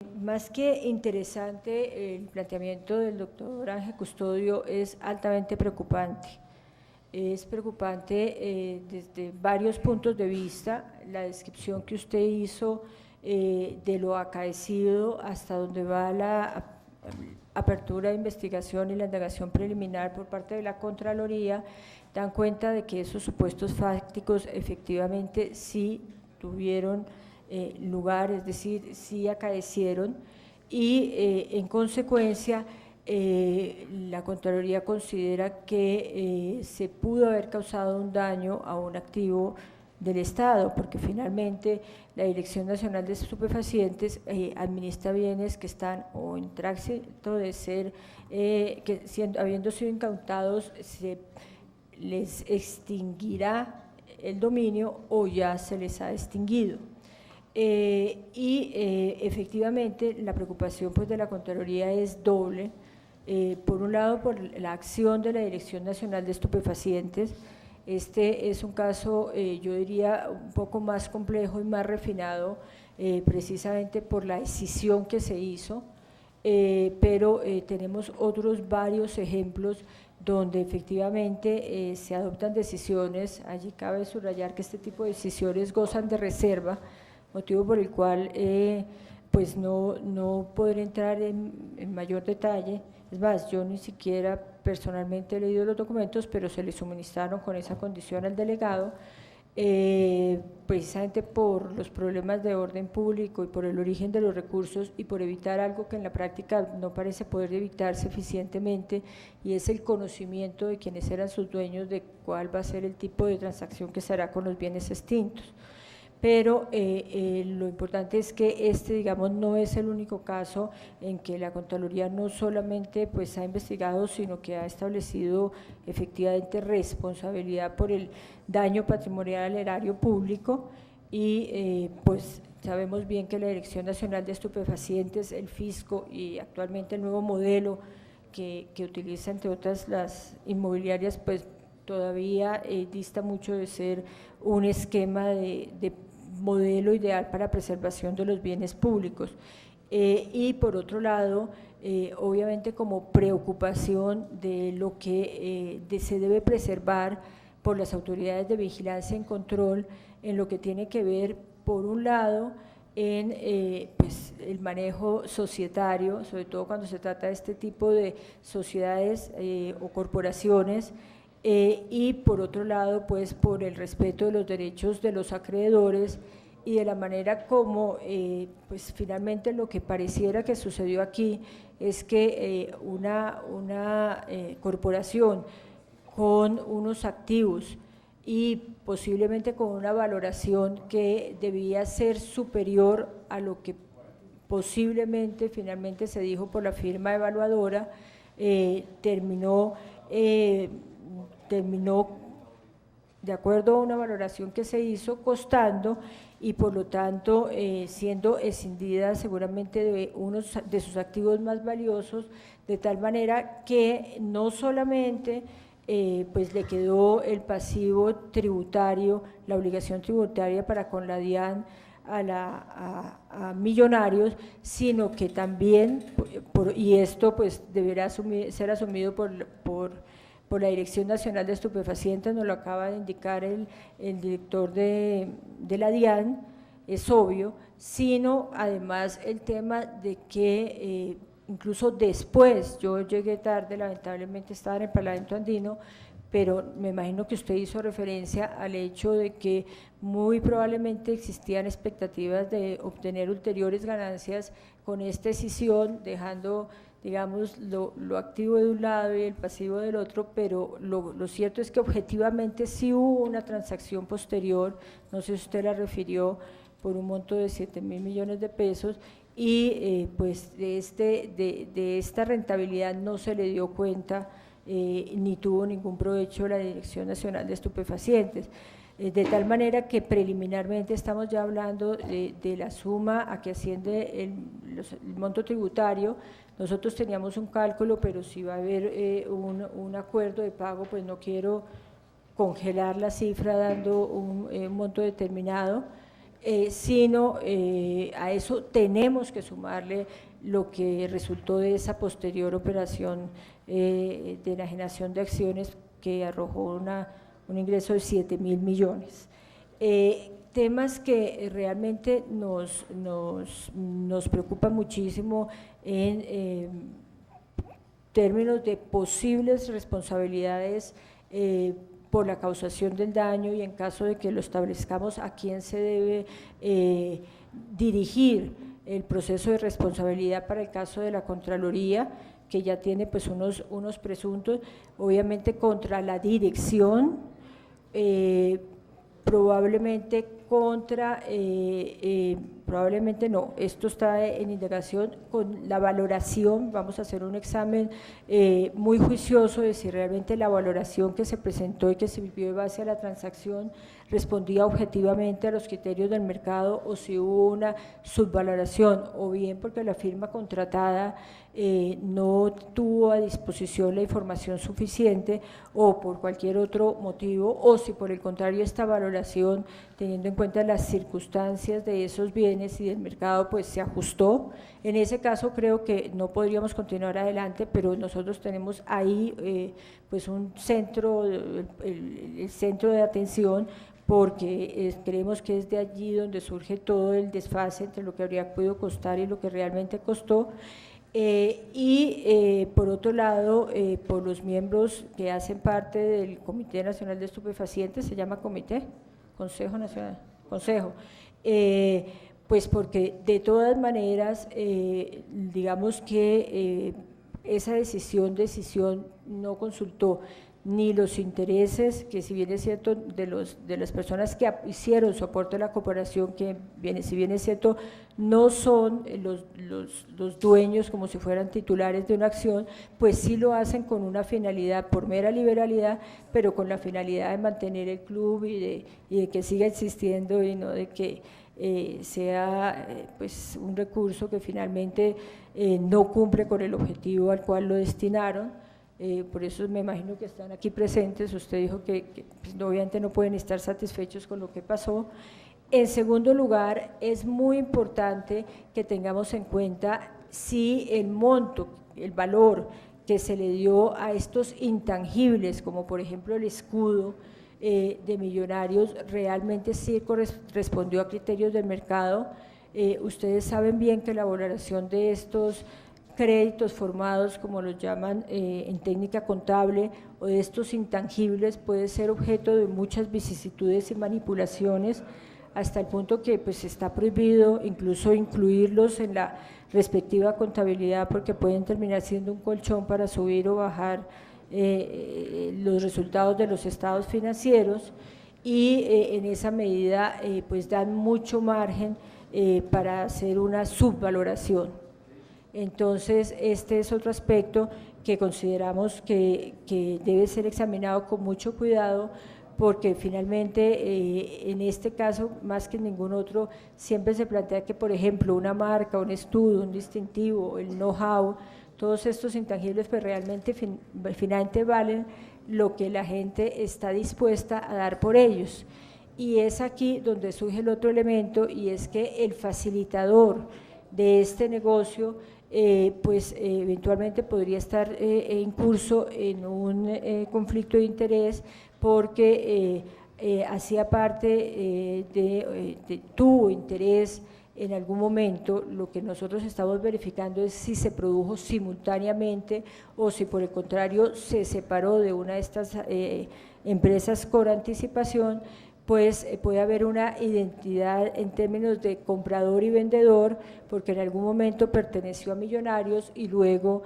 Más que interesante, el planteamiento del doctor Ángel Custodio es altamente preocupante. Es preocupante desde varios puntos de vista. La descripción que usted hizo de lo acaecido hasta donde va la apertura de investigación y la indagación preliminar por parte de la Contraloría dan cuenta de que esos supuestos fácticos efectivamente sí tuvieron lugar, es decir, sí acaecieron y en consecuencia la Contraloría considera que se pudo haber causado un daño a un activo del Estado, porque finalmente la Dirección Nacional de Estupefacientes administra bienes que están o en tránsito de ser, habiendo sido incautados, se les extinguirá el dominio o ya se les ha extinguido. Efectivamente la preocupación pues, de la Contraloría es doble. Por un lado, por la acción de la Dirección Nacional de Estupefacientes. Este es un caso, yo diría, un poco más complejo y más refinado, precisamente por la decisión que se hizo, pero tenemos otros varios ejemplos donde efectivamente se adoptan decisiones. Allí cabe subrayar que este tipo de decisiones gozan de reserva, motivo por el cual pues no podré entrar en mayor detalle. Es más, yo ni siquiera personalmente he leído los documentos, pero se le suministraron con esa condición al delegado, precisamente por los problemas de orden público y por el origen de los recursos y por evitar algo que en la práctica no parece poder evitarse eficientemente, y es el conocimiento de quienes eran sus dueños de cuál va a ser el tipo de transacción que se hará con los bienes extintos. Pero lo importante es que digamos, no es el único caso en que la Contraloría no solamente pues, ha investigado, sino que ha establecido efectivamente responsabilidad por el daño patrimonial al erario público y pues sabemos bien que la Dirección Nacional de Estupefacientes, el Fisco y actualmente el nuevo modelo que utiliza entre otras las inmobiliarias, pues todavía dista mucho de ser un esquema de modelo ideal para preservación de los bienes públicos. Y por otro lado, obviamente como preocupación de lo que se debe preservar por las autoridades de vigilancia y control en lo que tiene que ver, por un lado, en pues, el manejo societario, sobre todo cuando se trata de este tipo de sociedades o corporaciones, y por otro lado, pues por el respeto de los derechos de los acreedores y de la manera como, pues finalmente lo que pareciera que sucedió aquí es que una corporación con unos activos y posiblemente con una valoración que debía ser superior a lo que posiblemente finalmente se dijo por la firma evaluadora, terminó de acuerdo a una valoración que se hizo costando y por lo tanto siendo escindida seguramente de unos de sus activos más valiosos, de tal manera que no solamente pues le quedó el pasivo tributario, la obligación tributaria para con la DIAN a Millonarios, sino que también, y esto pues deberá ser asumido por la Dirección Nacional de Estupefacientes, nos lo acaba de indicar el director de la DIAN, es obvio, sino además el tema de que incluso después, yo llegué tarde, lamentablemente estaba en el Parlamento Andino, pero me imagino que usted hizo referencia al hecho de que muy probablemente existían expectativas de obtener ulteriores ganancias con esta escisión, dejando digamos lo activo de un lado y el pasivo del otro, pero lo cierto es que objetivamente sí hubo una transacción posterior, no sé si usted la refirió, por un monto de 7.000 millones de pesos, y pues de esta rentabilidad no se le dio cuenta ni tuvo ningún provecho la Dirección Nacional de Estupefacientes. De tal manera que preliminarmente estamos ya hablando de la suma a que asciende el monto tributario. Nosotros teníamos un cálculo, pero si va a haber un acuerdo de pago, pues no quiero congelar la cifra dando un monto determinado. sino a eso tenemos que sumarle lo que resultó de esa posterior operación de enajenación de acciones que arrojó un ingreso de 7.000 millones. Temas que realmente nos preocupan muchísimo en términos de posibles responsabilidades por la causación del daño y en caso de que lo establezcamos a quién se debe dirigir el proceso de responsabilidad para el caso de la Contraloría, que ya tiene pues unos presuntos, obviamente contra la dirección, probablemente contra, probablemente no, esto está en indagación con la valoración, vamos a hacer un examen muy juicioso de si realmente la valoración que se presentó y que se vivió de base a la transacción respondía objetivamente a los criterios del mercado o si hubo una subvaloración o bien porque la firma contratada no tuvo a disposición la información suficiente o por cualquier otro motivo o si por el contrario esta valoración teniendo en cuenta las circunstancias de esos bienes y del mercado pues se ajustó. En ese caso creo que no podríamos continuar adelante, pero nosotros tenemos ahí pues un centro, el centro de atención porque creemos que es de allí donde surge todo el desfase entre lo que habría podido costar y lo que realmente costó. Por otro lado, por los miembros que hacen parte del Comité Nacional de Estupefacientes, se llama Comité, Consejo Nacional, Consejo, pues porque de todas maneras, digamos que esa decisión no consultó ni los intereses, que si bien es cierto, de las personas que hicieron soporte a la cooperación, que si bien es cierto, no son los dueños como si fueran titulares de una acción, pues sí lo hacen con una finalidad, por mera liberalidad, pero con la finalidad de mantener el club y de que siga existiendo y no de que sea pues un recurso que finalmente no cumple con el objetivo al cual lo destinaron. Por eso me imagino que están aquí presentes. Usted dijo que pues, obviamente no pueden estar satisfechos con lo que pasó. En segundo lugar, es muy importante que tengamos en cuenta si el monto, el valor que se le dio a estos intangibles, como por ejemplo el escudo de Millonarios, realmente sí respondió a criterios del mercado. Ustedes saben bien que la valoración de estos créditos formados, como los llaman en técnica contable, o de estos intangibles puede ser objeto de muchas vicisitudes y manipulaciones, hasta el punto que pues está prohibido incluso incluirlos en la respectiva contabilidad porque pueden terminar siendo un colchón para subir o bajar los resultados de los estados financieros y en esa medida pues dan mucho margen para hacer una subvaloración. Entonces, este es otro aspecto que consideramos que debe ser examinado con mucho cuidado porque finalmente en este caso, más que en ningún otro, siempre se plantea que, por ejemplo, una marca, un estudio, un distintivo, el know-how, todos estos intangibles pues realmente finalmente valen lo que la gente está dispuesta a dar por ellos. Y es aquí donde surge el otro elemento y es que el facilitador de este negocio pues eventualmente podría estar en curso en un conflicto de interés porque hacía parte tuvo interés en algún momento. Lo que nosotros estamos verificando es si se produjo simultáneamente o si por el contrario se separó de una de estas empresas con anticipación, pues puede haber una identidad en términos de comprador y vendedor, porque en algún momento perteneció a Millonarios y luego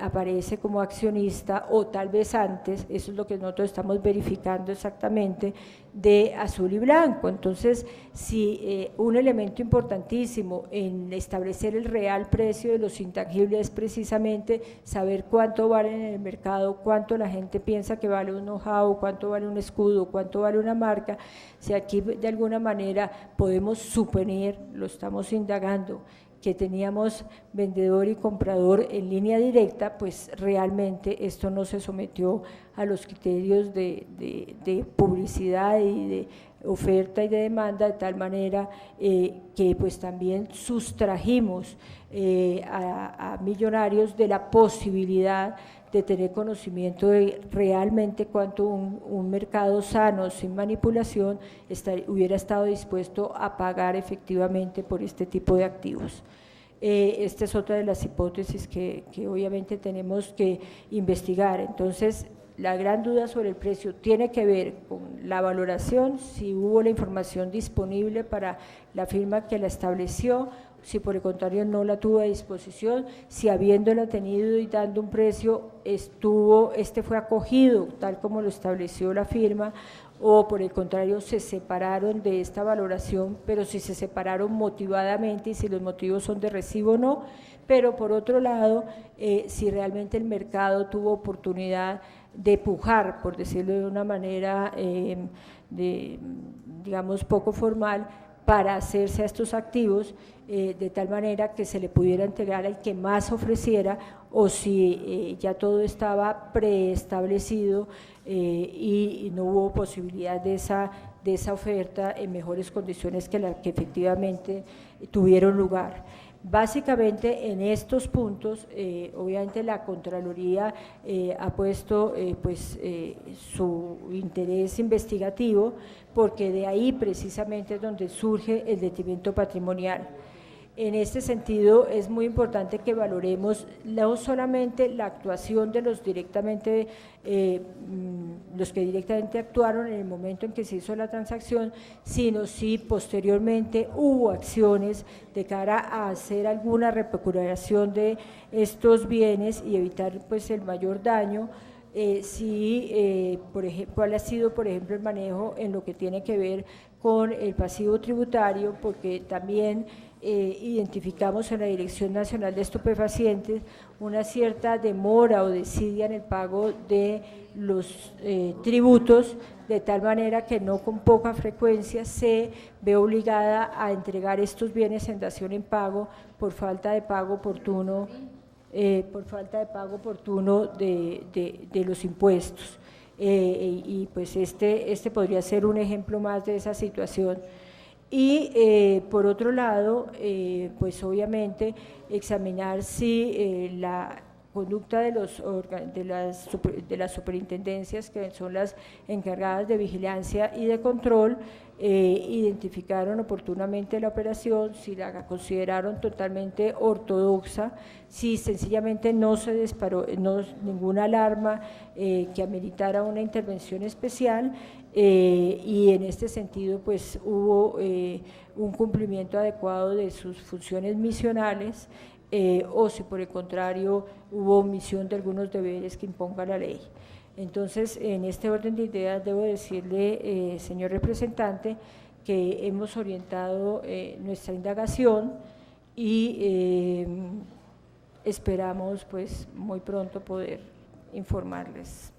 aparece como accionista o tal vez antes, eso es lo que nosotros estamos verificando exactamente, de Azul y Blanco. Entonces, si un elemento importantísimo en establecer el real precio de los intangibles es precisamente saber cuánto valen en el mercado, cuánto la gente piensa que vale un know-how, cuánto vale un escudo, cuánto vale una marca. Si aquí de alguna manera podemos suponer, lo estamos indagando, que teníamos vendedor y comprador en línea directa, pues realmente esto no se sometió a los criterios de publicidad y de oferta y de demanda, de tal manera que pues también sustrajimos a millonarios de la posibilidad de tener conocimiento de realmente cuánto un mercado sano, sin manipulación, hubiera estado dispuesto a pagar efectivamente por este tipo de activos. Esta es otra de las hipótesis que obviamente tenemos que investigar. Entonces, la gran duda sobre el precio tiene que ver con la valoración, si hubo la información disponible para la firma que la estableció, si por el contrario no la tuvo a disposición, si habiéndola tenido y dando un precio, fue acogido tal como lo estableció la firma, o por el contrario se separaron de esta valoración, pero si se separaron motivadamente y si los motivos son de recibo o no, pero por otro lado, si realmente el mercado tuvo oportunidad de pujar, por decirlo de una manera, digamos, poco formal, para hacerse a estos activos, de tal manera que se le pudiera entregar al que más ofreciera, o si ya todo estaba preestablecido y no hubo posibilidad de esa oferta en mejores condiciones que las que efectivamente tuvieron lugar. Básicamente en estos puntos, obviamente la Contraloría ha puesto su interés investigativo, porque de ahí precisamente es donde surge el detrimento patrimonial. En este sentido es muy importante que valoremos no solamente la actuación de los que directamente actuaron en el momento en que se hizo la transacción, sino si posteriormente hubo acciones de cara a hacer alguna recuperación de estos bienes y evitar pues el mayor daño. Cuál ha sido, por ejemplo, el manejo en lo que tiene que ver con el pasivo tributario, porque también identificamos en la Dirección Nacional de Estupefacientes una cierta demora o desidia en el pago de los tributos, de tal manera que no con poca frecuencia se ve obligada a entregar estos bienes en dación en pago por falta de pago oportuno. De los impuestos. Y pues este podría ser un ejemplo más de esa situación. Y por otro lado, pues obviamente examinar si la conducta de las superintendencias, que son las encargadas de vigilancia y de control, identificaron oportunamente la operación, si la consideraron totalmente ortodoxa, si sencillamente no se disparó ninguna alarma que ameritara una intervención especial, y en este sentido pues hubo un cumplimiento adecuado de sus funciones misionales, o si por el contrario hubo omisión de algunos deberes que imponga la ley. Entonces, en este orden de ideas debo decirle, señor representante, que hemos orientado nuestra indagación y esperamos pues muy pronto poder informarles.